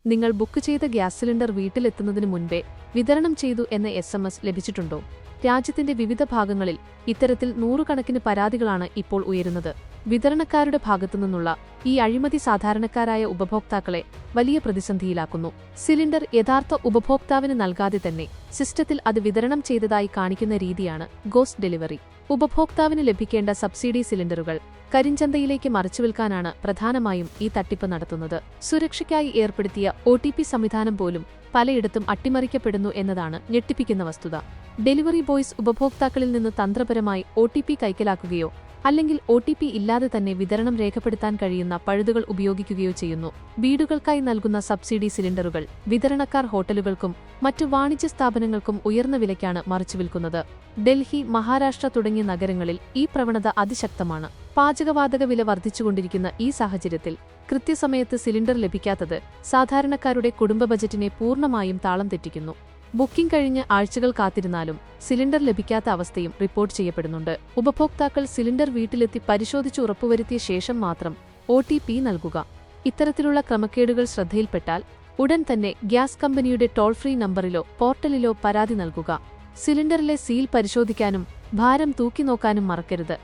നിങ്ങൾ ബുക്ക് ചെയ്ത gas cylinder വീട്ടിലെത്തുന്നതിന് മുൻപേ വിതരണം ചെയ്തു എന്ന SMS ലഭിച്ചിട്ടുണ്ടോ? രാജ്യത്തിന്റെ വിവിധ ഭാഗങ്ങളിൽ ഇത്തരത്തിൽ നൂറുകണക്കിന് പരാതികളാണ് ഇപ്പോൾ ഉയരുന്നത്. വിതരണക്കാരുടെ ഭാഗത്തുനിന്നുള്ള ഈ അഴിമതി സാധാരണക്കാരായ ഉപഭോക്താക്കളെ വലിയ പ്രതിസന്ധിയിലാക്കുന്നു. സിലിണ്ടർ യഥാർത്ഥ ഉപഭോക്താവിന് നൽകാതെ തന്നെ സിസ്റ്റത്തിൽ അത് വിതരണം ചെയ്തതായി കാണിക്കുന്ന രീതിയാണ് ഗോസ്റ്റ് ഡെലിവറി. ഉപഭോക്താവിന് ലഭിക്കേണ്ട സബ്സിഡി സിലിണ്ടറുകൾ കരിഞ്ചന്തയിലേക്ക് മറിച്ചുവിൽക്കാനാണ് പ്രധാനമായും ഈ തട്ടിപ്പ് നടത്തുന്നത്. സുരക്ഷയ്ക്കായി ഏർപ്പെടുത്തിയ OTP സംവിധാനം പോലും പലയിടത്തും അട്ടിമറിക്കപ്പെടുന്നു എന്നതാണ് ഞെട്ടിപ്പിക്കുന്ന വസ്തുത. ഡെലിവറി ബോയ്സ് ഉപഭോക്താക്കളിൽ നിന്ന് തന്ത്രപരമായി OTP കൈക്കലാക്കുകയോ അല്ലെങ്കിൽ OTP ഇല്ലാതെ തന്നെ വിതരണം രേഖപ്പെടുത്താൻ കഴിയുന്ന പഴുതുകൾ ഉപയോഗിക്കുകയോ ചെയ്യുന്നു. വീടുകൾക്കായി നൽകുന്ന സബ്സിഡി സിലിണ്ടറുകൾ വിതരണക്കാർ ഹോട്ടലുകൾക്കും മറ്റു വാണിജ്യ സ്ഥാപനങ്ങൾക്കും ഉയർന്ന വിലയ്ക്കാണ് മറിച്ചുവിൽക്കുന്നത്. ഡൽഹി, മഹാരാഷ്ട്ര തുടങ്ങിയ നഗരങ്ങളിൽ ഈ പ്രവണത അതിശക്തമാണ്. പാചകവാതക വില വർദ്ധിച്ചുകൊണ്ടിരിക്കുന്ന ഈ സാഹചര്യത്തിൽ കൃത്യസമയത്ത് സിലിണ്ടർ ലഭിക്കാത്തത് സാധാരണക്കാരുടെ കുടുംബ ബജറ്റിനെ പൂർണ്ണമായും താളം തെറ്റിക്കുന്നു. ബുക്കിംഗ് കഴിഞ്ഞ് ആഴ്ചകൾ കാത്തിരുന്നാലും സിലിണ്ടർ ലഭിക്കാത്ത അവസ്ഥയും റിപ്പോർട്ട് ചെയ്യപ്പെടുന്നുണ്ട്. ഉപഭോക്താക്കൾ സിലിണ്ടർ വീട്ടിലെത്തി പരിശോധിച്ച് ഉറപ്പുവരുത്തിയ ശേഷം മാത്രം OTP നൽകുക. ഇത്തരത്തിലുള്ള ക്രമക്കേടുകൾ ശ്രദ്ധയിൽപ്പെട്ടാൽ ഉടൻ തന്നെ ഗ്യാസ് കമ്പനിയുടെ ടോൾ ഫ്രീ നമ്പറിലോ പോർട്ടലിലോ പരാതി നൽകുക. സിലിണ്ടറിലെ സീൽ പരിശോധിക്കാനും ഭാരം തൂക്കിനോക്കാനും മറക്കരുത്.